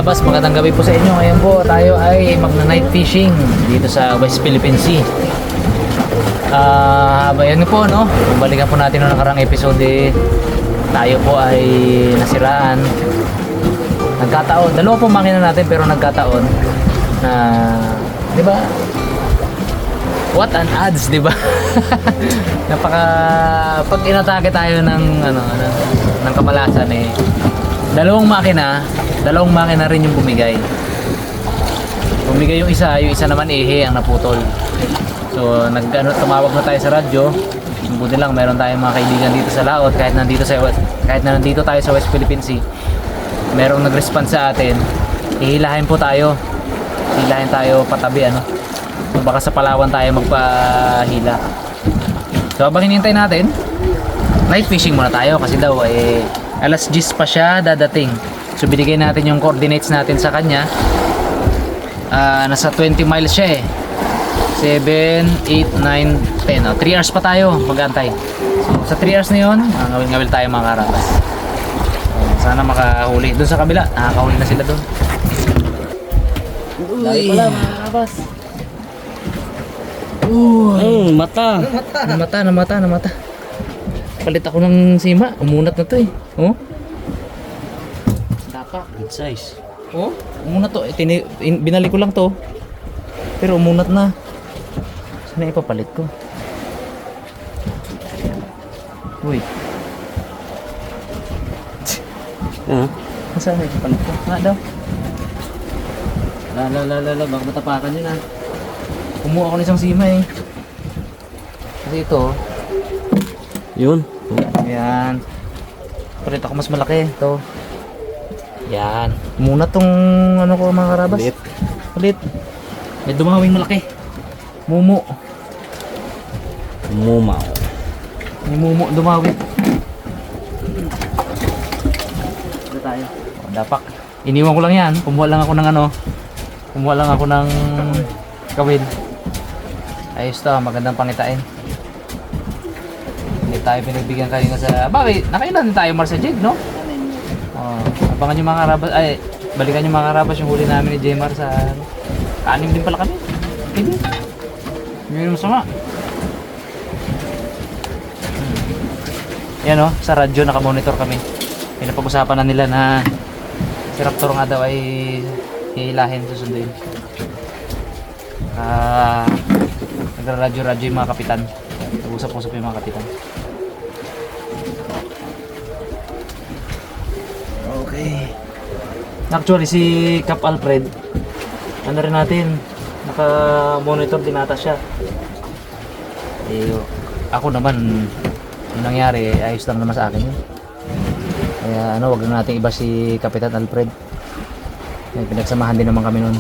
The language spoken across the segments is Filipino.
karabas, magandang gabi po sa inyo. Ngayon po tayo ay magna-night fishing dito sa West Philippine Sea. Bayan po, no? Balikan po natin noong nakarang episode. Tayo po ay nasiraan. Nagkataon, dalawa po makina natin pero nagkataon na, di ba? What an odds, di ba? Pag inatake tayo ng kamalasan dalawang makina rin yung bumigay. Bumigay yung isa naman ang naputol. So tumawag na tayo sa radyo. Buti lang meron tayong mga kaibigan dito sa laot kahit na nandito tayo sa West Philippine Sea. Merong nag-respond sa atin. Hihilahin po tayo. Hihilahin tayo patabi So, baka sa Palawan tayo magpahila. So habang hinihintay natin, night fishing muna tayo kasi daw alas 10 pa siya dadating. So binigay natin yung coordinates natin sa kanya. Nasa 20 miles siya 7, 8, 9, 10. 3 hours pa tayo mag-antay. So sa 3 hours na yun, ngawil tayo mga karabas. Sana makahuli. Doon sa kabila, nakakahuli na sila doon. Dali pala mga karabas. Namata. Palit ako ng sima. Umunat na to Oh. Dapak. Good size. Oh, umunat to. Binalik ko lang to. Pero umunat na. Saan ipapalit ko? Uy. Saan ipapalit ko? Daw. Baka matapakan yun Kumuha ako ng isang sima Kasi ito Yun. Yan. Palit ako mas malaki. Ito. Yan. Muna tong ko mga karabas. Palit. May dumawing malaki. Mumu. Mumaw. May mumu dumawi. Ito tayo. Dapak. Iniwan ko lang yan. Kumuha lang ako ng kawil. Ayos to. Magandang pangitain. Tayo pinagbigyan kanina sa nakailan din tayo Marsa Jig, no? Abangan yung mga karabas balikan yung mga karabas yung huli namin ni Jmar sa anim din pala kami. Hindi yung masama. Yan sa radyo nakamonitor kami. Pinapag-usapan na nila na si Raptor nga daw ay hihilahin, susunduin. Nagra-radyo yung mga kapitan. Nag-usap-usap yung mga kapitan. Okay. Actually si Cap Alfred rin natin naka-monitor din ata siya. Ako naman yung nangyari ayos lang naman sa akin yun. Kaya wag na natin iba si Kapitan Alfred. Pinagsamahan din naman kami noon.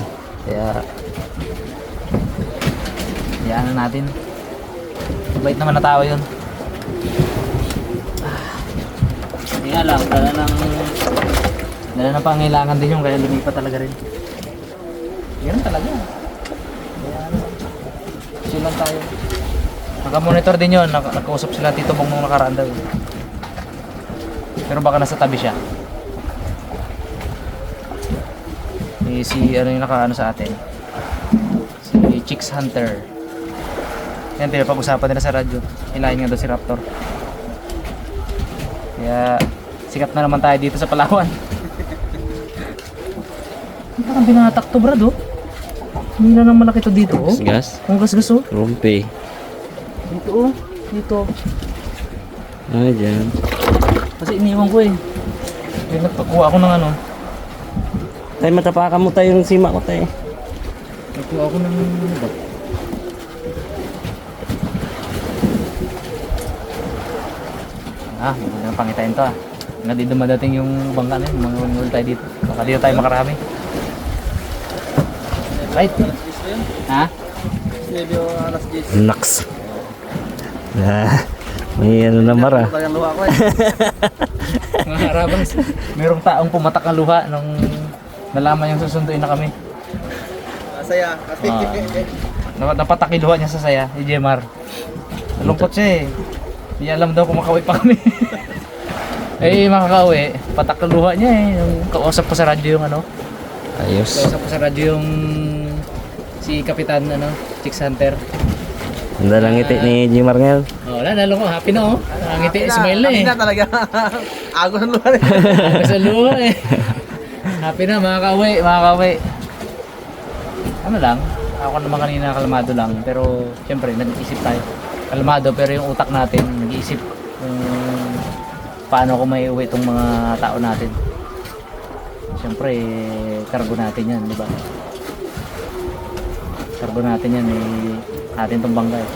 Kaya natin. Bait naman na tao yun. Kaya lang, dala ng pangailangan din yung kaya lumipat talaga rin. Yan talaga. Kaya silang tayo. Naka-monitor din yun. Nakausap sila Tito Bong nung nakaraan daw. Pero baka nasa tabi siya. Si yung nakaano sa atin. Si Chicks Hunter. Yan, pinapag-usapan nila sa radyo. Hilahin nga daw si Raptor. Kaya sikat na naman tayo dito sa Palawan. Parang binatak to brad Hindi na nang malaki to dito Gas? Kung gas-gas Rumpi. Dito Dito. Dyan. Kasi iniwan ko nagpakuha ako ng Tay, matapakan mo tayo yung sima ko tayo. Nagkuha ako ng magandang pangitain to Hanggang dito madating yung bangka na yun. Mga tayo dito. Baka dito tayo makarami. Right? Ha? Naks. May na mara. Mga karabas, merong taong pumatak ang luha nung nalaman yung susunduin na kami. Saya. Napatak yung luha niya sa saya, ni Jmar. Nalungkot siya Hindi alam daw kung makauwi pa kami. Makakauwi, patak ang luha niya Nung kausap ko sa radyo yung Ayos. Kausap ko sa radyo yung si Kapitan Chicks Hunter. Ganda lang ngiti ni Jimar ngayon. Oh, wala, nalo ko. Happy na oh. Ngiti, smile na eh. Happy na talaga. Agos ng luha rin. Sa luha eh. Happy na, makakauwi. Ano lang, ako naman kanina kalmado lang. Pero, syempre, nag-isip tayo. Kalmado, pero yung utak natin, nag-iisip kung paano ko may uwi itong mga tao natin. Syempre, kargo natin yan, di ba? Kargo natin yan, natin itong bangga eh.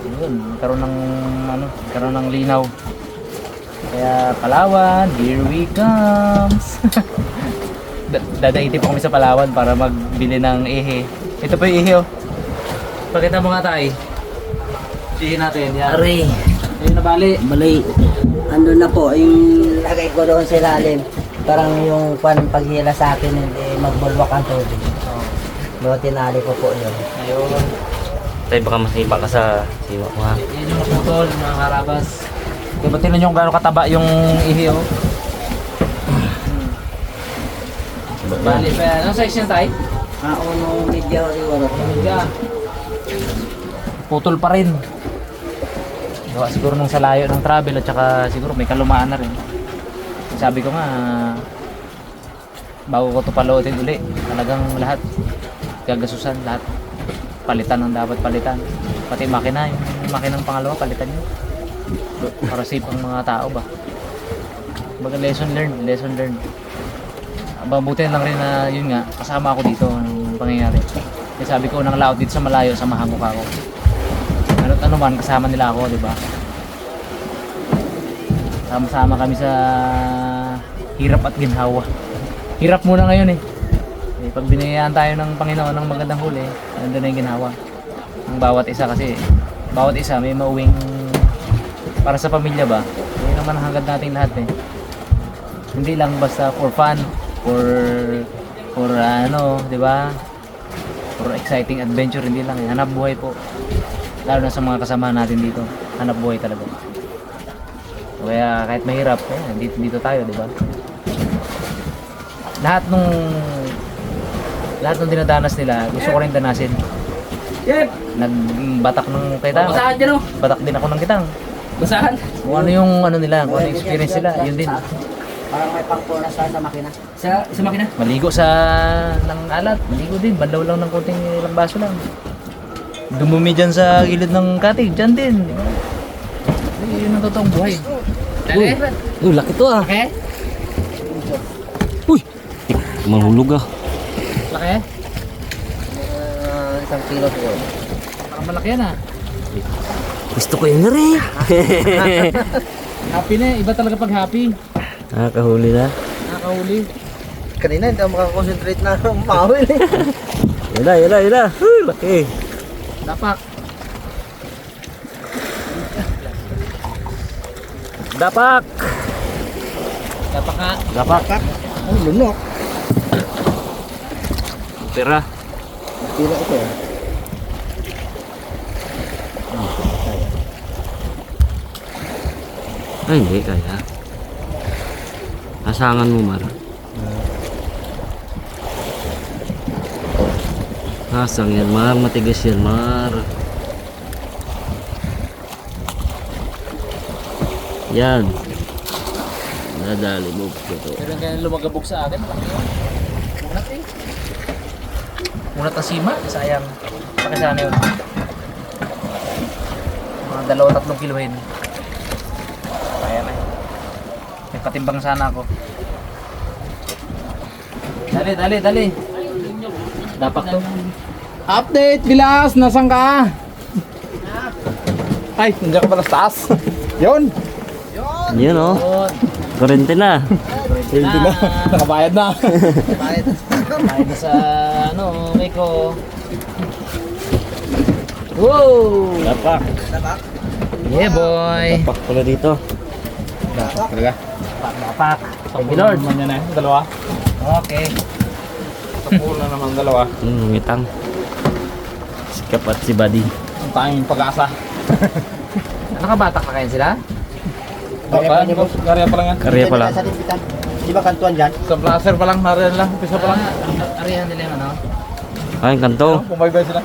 Yun, karoon ng linaw. Kaya Palawan, here we comes. Dadaitip po kami sa Palawan para magbili ng ehe. Ito po yung ehe oh. Pakita mo nga tayo. Ehe natin, yan. Aray, Ayun na bali. mali. Andun na po, yung lagay ko doon sa ilalim. Parang yung paghila sa akin, hindi magbulwak ang tubig. Mga tinali ko po yun. Ayun. Tay, baka masipa ka sa sima ko ha. Yan yung naputol, mga karabas. Diba tinan nyo kung gano'ng kataba yung ehe oh. Bali pa yan. Anong size yan tayo? Unong medyo siguro. Putol pa rin. Gawa siguro nung sa layo ng travel at saka siguro may kalumaan na rin. Sabi ko nga, bago ko ito palutin uli, talagang lahat, gagasusan lahat. Palitan ang dapat palitan. Pati makina, yung makinang pangalawa, palitan nyo. Para safe ang mga tao ba. Baga lesson learned. Mabuti lang rin na yun nga, kasama ako dito ng pangyayari. Kaya sabi ko, nang laot dito sa malayo, samahan mo ka ako. Ano man, kasama nila ako, di ba? Sama-sama kami sa hirap at ginhawa. Hirap muna ngayon eh. Pag binayaan tayo ng Panginoon ng magandang huli, nandun na yung ginhawa. Ang bawat isa kasi, bawat isa may mauwing para sa pamilya ba? Yun naman ang hangad nating lahat eh. Hindi lang basta for fun, for di ba? For exciting adventure, hindi lang eh. Hanap buhay po. Lalo na sa mga kasama natin dito, hanap buhay talaga. Kaya kahit mahirap, dito tayo, di ba? Lahat nung dinadanas nila, gusto ko rin danasin. Nagbatak ng kitang. Basahan dyan o. Batak din ako ng kitang. Basahan. Kung ano yung nila, kung ano yung experience nila, yun din. Parang may pangpunas tayo sa makina. Sa makina? Maligo ng alat, maligo din, banlaw lang ng konting ilang baso lang. Dumumi dyan sa gilid ng katig, dyan din. Yun ang totoong buhay. Uy, laki to ah. Laki? Uy, mahulog ah. Laki? Isang kilo po. Parang malaki yan ah. Gusto ko yun rin. Happy na eh. Iba talaga pag happy. Nakakahuli na. Nakakahuli. Kanina hindi ako makakonsentrate na mawil eh. Yun na. Laki. Dapak. Dapak. Dapak nga. Dapak. Ang lunok. Pera. Tira ito eh. Ay, hindi kaya. Asangan mo, Mar. Asang yan, Mar. Matigas yan, Mar. Yan. Nadali mo ito. Meron kaya lumagabog sa akin. Malaki yun. Munat eh. Munat ang sima. Sayang. Pakisana yun. Mga 2-3 kilohin. Kaya na eh. May patimbang sana ako. Dali. Dapak to. Update, Bilas! Nasaan ka? Ay, nandiyan ka pala sa taas. Yun! Yun, oh. Yun. Kurente na. Hindi na. Nakabayad na. Bakit? Tayo na sa Miko. Wow! Dapak. Dapak? Yeah boy! Dapak pala dito. Talaga? Dapak. Thank you Lord. Naman yan eh. Dalawa. Okay. Tapula naman dalawa. Ngitang. Si Kap at si Buddy. Ang tanging pag-asa. Nakabatak na kayo sila? Karya pa lang yan. Karya pala. Sa limpitan. Di ba kantuan dyan? Sa placer pa lang, nariyan lang. Umpisa pa lang. Arihan nila yung ano? Ay, kanto. Pumaybay sila.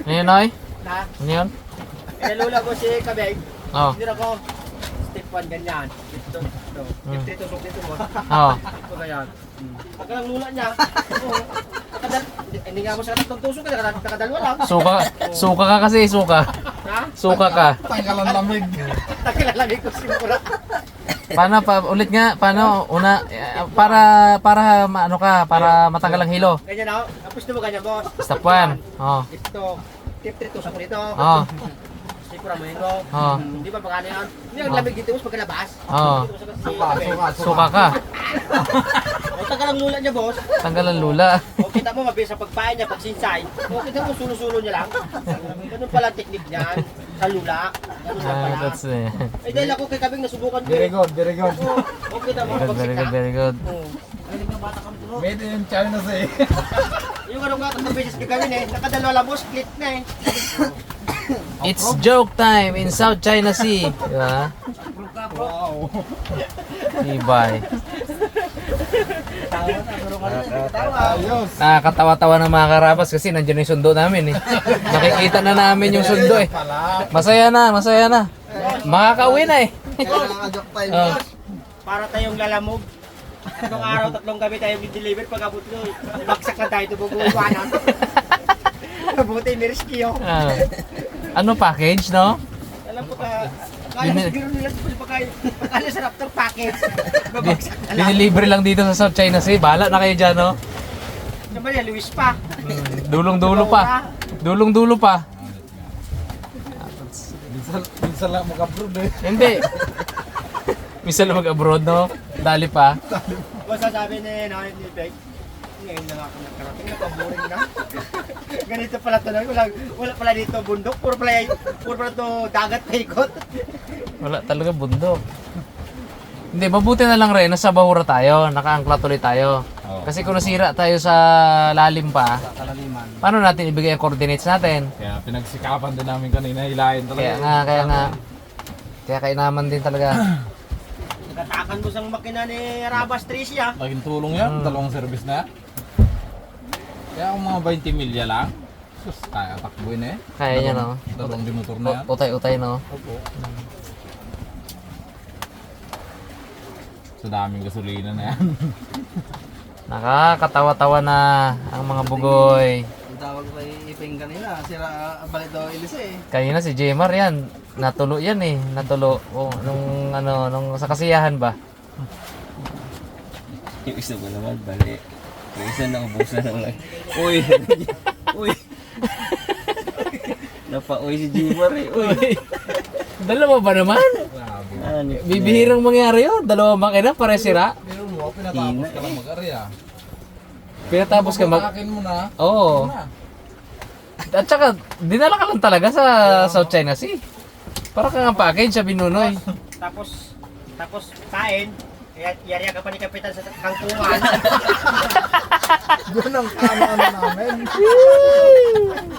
Ano yun, Noy? Na? Ano yun? Inalula ko si Kabeg. Oo. Hindi ako. Step 1 ganyan. Ito. Step 3 tusok dito mo. Oo. Ito ganyan. Pagka lang lula niya. Oo. Hindi nga ako sa tatlong tusok. Nakadalwa lang. Suka ka kasi, suka. Ha? Suka ka. Tanggalan lamig. Nakilalamig ko simula. Paano pa ulit nga? Paano una para ano ka, para matanggal ang hilo. Ganyan ako. Tapos mo ganyan boss. Step 1. Oh. Ito. Step 3 tusok dito. Oh. Sikura mo ito. Oo. Di ba pagkano yan? Hindi ang lamig dito mas pagkalabas. Oo. Suka ka. Ay, tagal ang lula niya, boss. Tanggal ang lula. O, kita mo, mabilis ang pagpain niya, pag sinsay. O, kita mo, sulo-sulo niya lang. Ganun pala ang technique niyan. Sa lula. Ganun lang pala. That's Eh, dahil ako kay Kabing nasubukan ko. Very good, very good. O, kita mo, very good, very good. Made in China say. Yung ano nga, tatang beses kay Kabing eh. Nakadalawa lang, boss, click na eh. It's joke time in South China Sea. Di ba? Wow. Ibay. Ayos. Nakakatawa-tawa ng mga karabas kasi nandiyan yung sundo namin eh. Nakikita na namin yung sundo eh. Masaya na, masaya na. Makakauwi na eh. Oh. Para tayong lalamog. Tatlong araw, tatlong gabi tayo deliver pag-abot nyo. Bagsak na tayo, tubuguwanan. Mabuti, Miriskio. Ah. Ano package, no? Alam ko ka, kaya siguro nila pagkala sa Raptor package. Babagsak na lang. Dinilibre lang dito sa South China Sea. Bahala na kayo dyan, no? Naman yan, Luis pa. Dulong-dulo pa. Dulong-dulo pa. Minsan lang mag-upload eh. Hindi. Misa lang mag-abroad, no? Dali pa. Basta sabi ni Beck, ngayon na nga ako nakarating, napaboring na. Ganito pala ito na, wala pala dito bundok, puro pala ito dagat na ikot. Wala talaga bundok. Hindi, mabuti na lang rin, nasa Bahura tayo, nakaangkla tuloy tayo. Oo. Kasi kung nasira tayo sa lalim pa, paano natin ibigay ang coordinates natin? Kaya pinagsikapan din namin kanina, hilahin talaga. Kaya kainaman din talaga. Nagatakan mo sa makina ni Rabas Tricia. Laking tulong yan, dalawang service na yan. Kaya kung mga 20 milya lang, sus, kaya takbuin eh. Kaya niya, no? Dalawang dimotor na yan. Utay-utay, no? Opo. Sa daming gasolina na yan. Nakakatawa-tawa na ang mga bugoy. Ang tawag kay Iping kanina, sira balik daw ilis eh. Kanina si Jmar yan, natulo yan eh. Natulo. Oh, nung sa kasiyahan ba? Yung isa ba naman, bali. Yung isa naubusan ng lang. Uy! Uy! Napa-uy si Jimar eh. Uy! Dalawa ba naman? Ano? Bibihirang mangyari yun. Dalawa makina, pare sira. Pero mo, pinatapos ka lang mag-area. Pinatapos ka mag... Pagkakakin mo na. Oo. At saka, dinala ka lang talaga sa South China Sea. Para kang package sa Binunoy. Tapos kain, yari ka pa ni Kapitan sa kangkungan. Doon ang ano namin.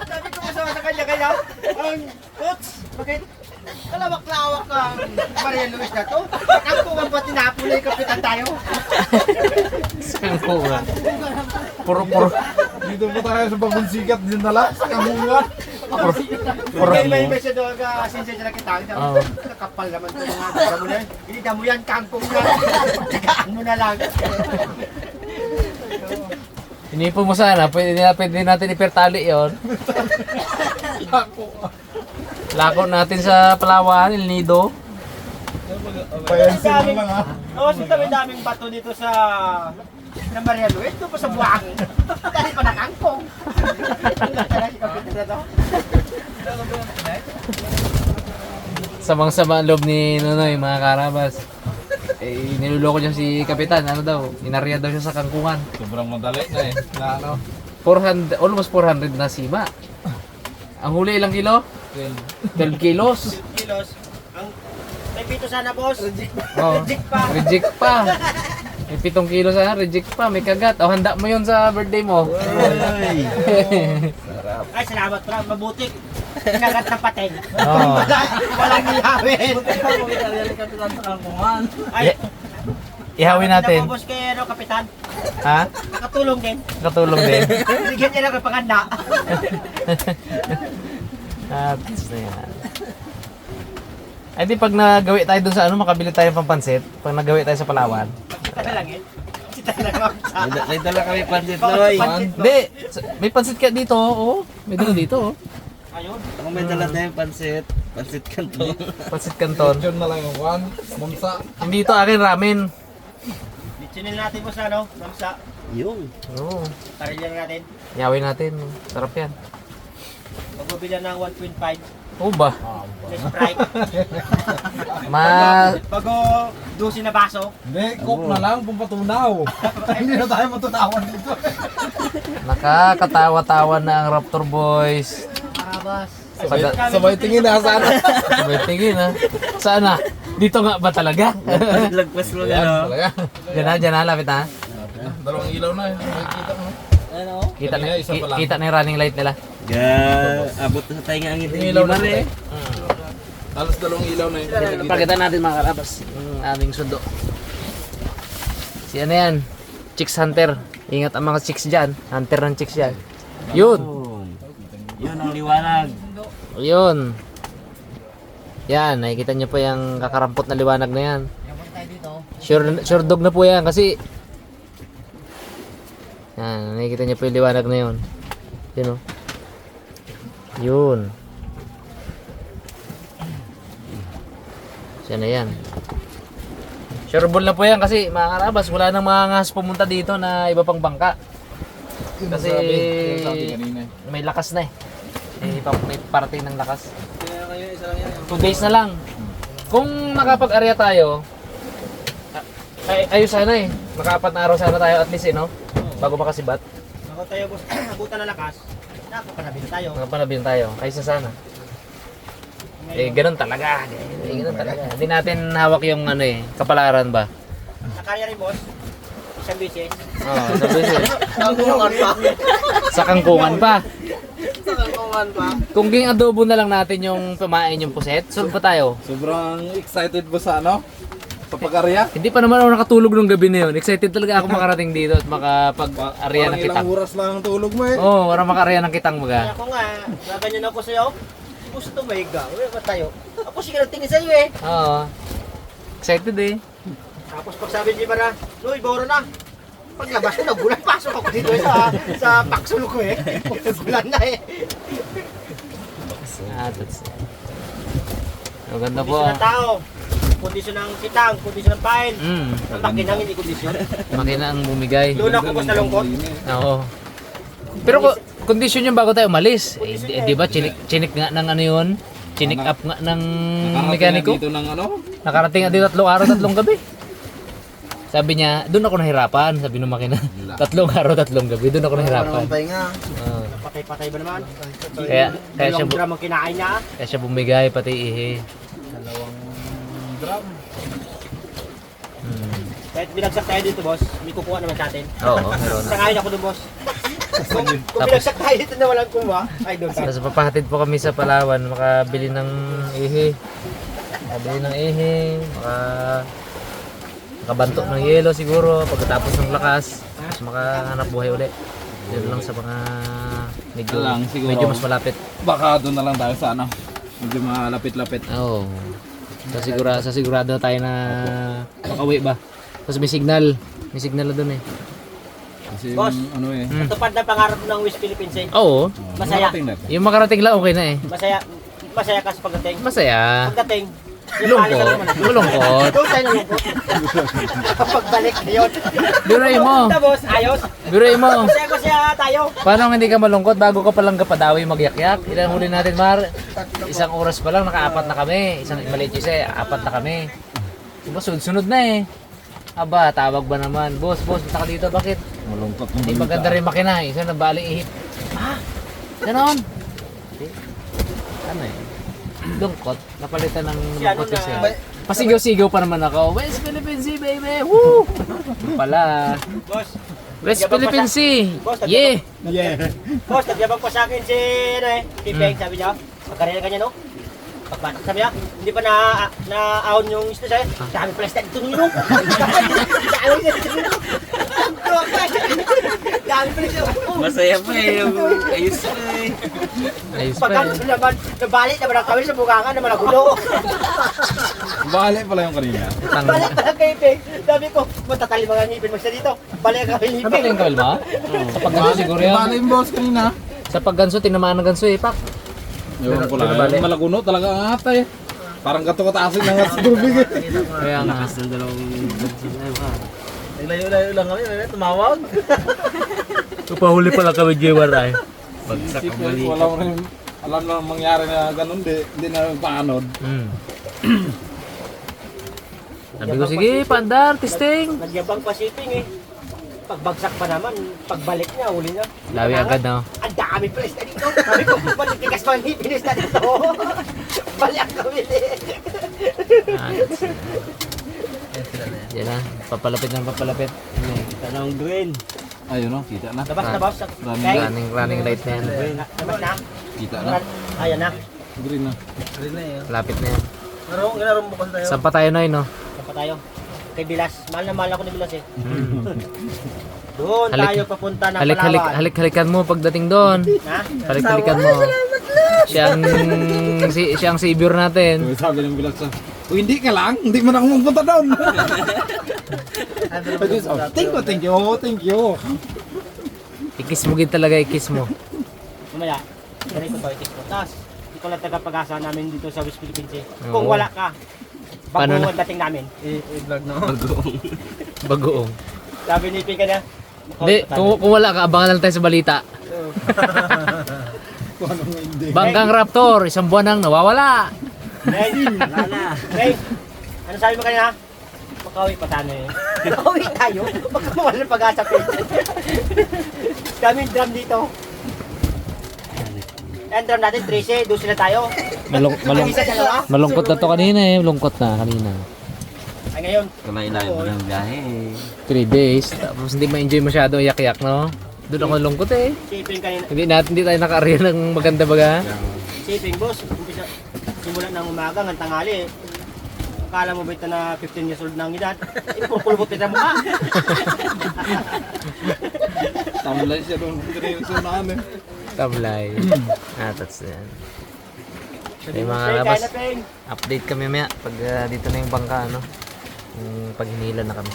Sabi ko sa kanya, Coach, bakit? Kalawak-lawak ka, Maria Luis na to. Kangkungan ba tinapon na yung Kapitan tayo? Saan ko nga? Puro. Dito po tayo sa bagong sikat din nala. Sa kamungan. May siya doon ka, sinsya siya na kita. Nakapal naman ito mga damo na yan. Hindi damo yan, kangkong na. Tigaan mo na lang. Inipon mo sana, pwede natin ipertali yon. Lako natin sa Palawan, El Nido. Payansin mo lang ha. Oo, so daming bato dito sa Maria Luis. Doon pa sa buhangin. Dahil pa na kangkong. Samang-sama ang loob ni Nonoy, mga karabas. Eh, niluloko niya si Kapitan, ano daw, inarya daw siya sa kangkungan. Sobrang madali na eh. Na ano. 400, almost 400 na sima. Ang huli ilang kilo? 12 kilos. Kilos. Ang may pito sana, boss. Oh, Reject pa. reject pa. May 7 kilo sana, reject pa, may kagat. O, handa mo yun sa birthday mo. Ay, salamat pala. Mabuti. Kagat ng pateng. Oh. Walang nilawin. Ay, Ihawin natin. Boss kay ano, kapitan. Ha? Nakatulong din. Katulong din. Bigyan niya lang ng panganda. At na yan. Ay di pag nagawi tayo dun sa ano, makabili tayo ng pampansit. Pag nagawi tayo sa Palawan. Kita na lang eh. Kita na lang sa... May dala kami pansit, Noy. Hindi, may pansit ka dito, oh. May dito dito, oh. Ayun. Ako may dala tayong pansit. Pansit kanto. Pansit canton. Yun na lang yung one. Mamsa. Hindi ito akin ramen. Litsunin natin boss na, no? Mamsa. Yung. Oo. Tarilyan natin. Yawin natin. Sarap yan. Magbibilan ng 1.5. Oo ba? May Sprite. Bago 12 na baso. Hindi, cook na lang kung patunaw. Hindi na tayo matunawan dito. Nakakatawa-tawa na ang Raptor Boys. Karabas. Sabay tingin na sana. Sabay tingin ha. Saan na? Dito nga ba talaga? Lagpas mo gano'n. Talaga. Diyan na, lapit ha. Dalawang ilaw na eh. Makikita mo. Ano? Kita na, Kanina, isa pa lang. kita na yung running light nila. Abot na sa tayo nga ang Yung ngiti. ilaw na Mali. eh. Halos dalawang ilaw na yun. Pakita natin mga karabas. Yung aming sundo. Si ano yan? Chicks Hunter. Ingat ang mga chicks dyan. Hunter ng chicks dyan. Yun. Yun ang liwanag. Yun. Yan. Nakikita nyo po yung kakarampot na liwanag na yan. Sure dog na po yan kasi yan. Nakikita nyo po yung liwanag na yun. Yun o. Yun. Siya na yan. Sureball na po yan kasi mga karabas, wala nang mga ngas pumunta dito na iba pang bangka. Kasi Sabi kanina eh. may lakas na eh. May parating ng lakas. Kaya kayo isa lang yan. 2 days na lang. Kung nakapag-area tayo, ayos sana eh. Makapat na araw sana tayo at least eh, no? Bago makasibat. Ako tayo boss, abutan na lakas. Nakapanabil tayo. Makapanabin tayo. Ayos na sana. Eh, ganun talaga. Ganun talaga. Hindi natin hawak yung ano eh, kapalaran ba? Nakarya rin boss. Isang bisis. Oo, sa business. Nangulungan pa. Sa kangkungan pa. Nangulungan pa. Kung ging adobo na lang natin yung pamain yung puset, solve pa tayo. Sobrang excited mo sa ano? Sa pag-arya? Hindi pa naman ako nakatulog nung gabi na yun. Excited talaga ako makarating dito at makapag-arya Parang ng ilang kitang. oras lang ang tulog mo eh. Oo, para makarya ng kitang Kaya baga. ako nga, gaganyan ako sa'yo. Gusto tumahiga. Uy, ba tayo? Ako sige nagtingin sa'yo eh. Oo. Excited eh. Tapos pag sabi ni Mara, Uy, boro na. Paglabas ko, nagulan. Pasok ako dito sa paksol ko eh. Nagulan na eh. That's it. Maganda po. Kondisyon ng tao. Kondisyon ng kitang. Kondisyon ng pain. Ang makinang hindi kondisyon. Makina ang bumigay. Doon ako basta lungkot. Oo. Pero condition yung bago tayo umalis. Di ba, chinik nga ng ano yun? Chinik up nga ng mekaniko. Dito ng ano? Nakarating nga dito 3 araw, 3 gabi. Sabi niya, doon ako nahirapan. Sabi ng makina, 3 araw, 3 gabi. Doon ako nahirapan. Oo. Patay-patay ba naman? Kaya siya, Dalawang drum ang kinain niya. kaya siya bumigay, pati ihi. Drum. Kahit binagsak tayo dito, boss, may kukuha naman sa atin. Oo, meron na. Sangayin ako doon, boss. Kung binagsak tayo dito na walang kuha, ay doon tayo. Tapos papahatid po kami sa Palawan, makabili ng ihi. Makabili ng ihi, makabanto ng yelo siguro pagkatapos ng lakas. Tapos makahanap buhay ulit. Yun lang sa mga medyo, Lang, siguro. medyo mas malapit. Baka doon na lang tayo sa ano. Medyo malapit-lapit. Oo. Sa sigurado na tayo na makauwi ba. Tapos may signal. May signal na doon eh. Kasi Boss. yung ano eh. Tupad na pangarap ng West Philippines eh. Oo. Masaya. Marating na. Yung makarating lang okay na eh. Masaya ka sa pagdating. Masaya. Pagdating, Lungkot. Malungkot. doon tayo nalungkot. Pagbalik na yun. Biruin mo. Punta, boss, ayos. Biruin mo. Masaya tayo. Paano hindi ka malungkot bago ka palang kapadawi magyakyak? Ilan huli natin, Mar? 1 oras pa lang, naka-4 na kami. Isang maliit isa, 4 na kami. Diba, sunod na eh. Aba, tawag ba naman? Boss, basta ka dito, bakit? Malungkot. Hindi maganda rin makina, isa na baling ihip. Ah, ganon. Ano eh? Lungkot, napalitan ng Si ano lungkot kasi. na- Pasigaw-sigaw pa naman ako. West Philippine Sea, baby! Woo! Yung pala. Boss, West Nagyabang Philippine pa Sea! Boss, Yeah! boss, nagyabang pa sa akin si, ano eh, Pipeng, sabi niya. Magkarera ka niya, no? Pagbatak sabi niya, hindi pa na-ahon yung isda sa'yo. Dami pala isda dito nung Dami pala isda. Masaya pa eh. Ayos pa eh. Ayos pa Pagkano eh. naman, nabalik naman ang kawin sa bukangan naman nagulo. Bali pala yung kanina. Balik na lang kay Peg. Sabi ko, matatali mga ngipin mo siya dito. Balik ang kawin ni Ano ba Peg. yung kawil mo? Sa pagganso siguro yan. Bali yung boss kanina. Sa pagganso, tinamaan ng ganso eh, pak. Ewan ko lang. Pero bali. Yung malaguno talaga ang atay. Parang katukatasin ng at sa tubig eh. Kaya nga. Lakas ng dalawang Layo-layo lang kami, tumawag. Upahuli pala kami, Jewar ay. bagsak ang Isip mali. ko, alam na mangyari na ganun, di na paanod. Hmm. Sabi ko, sige, pandar, testing. Nagyabang pa shipping eh. Pagbagsak pa naman, pagbalik niya, uli niya. Lawi agad na. Ang dami pala isda dito. Sabi ko, balik tigas pa ang ngipin isda dito. Balik ang kawin eh. Yan na, papalapit na papalapit. Tanong green. Ayun o, kita na. Labas na boss. Okay. Running light na yan. Labas na. Kita na. Ayan na. Green na. Lapit na yan. Ganarong bukas tayo. Saan pa tayo na no? Saan pa tayo? Kay Bilas. Mahal na mahal ako ni Bilas eh. Hmm. Doon Halik- tayo papunta ng Palawan. Halik-halikan mo pagdating doon. Ha? Halik-halikan mo. Siya ang savior natin. So, sabi ng bilang sa, "Uy, hindi ka lang, hindi man ako magpunta doon." Thank you. Ikis mo gid talaga, ikis mo. Mamaya, ganito to, itis ko. Tapos, ikaw lang taga-pag-asa namin dito sa West Philippines eh. Oo. Kung wala ka, Paano bago na? ang dating namin. I-vlog na. Bagoong. Sabi ni Pika na, Hindi, kung wala ka, abangan lang tayo sa balita. Kung anong hindi. Bangkang Raptor, isang buwan nang nawawala. Ray, Ray, ano sabi mo kanina? Makawi pa tayo eh. Makawi tayo? Magkamawala ng pag-asa Pig. Daming drum dito. Ang drum natin, 13, 12 na tayo. Ang isa dalawa. Malungkot na to kanina eh, malungkot na kanina. Ay ngayon, Kamay-layo mo ng biyahe eh. 3 days, tapos hindi ma-enjoy masyado ang yak-yak, no? Doon ako lungkot eh. siping kanina. Hindi tayo naka-area ng maganda baga. Siping boss, umpisa, simula ng umaga hanggang tanghali. Akala mo ba ito na 15 years old na ang edad? Pulpulbot kita mukha. Tamlay siya doon. Sa naan eh. Tablay. That's yan. Sabi Hey, mo, mga "Peng, labas. kaya na, Peng." Update kami maya pag dito na yung bangka, ano? Yung pag hinila na kami.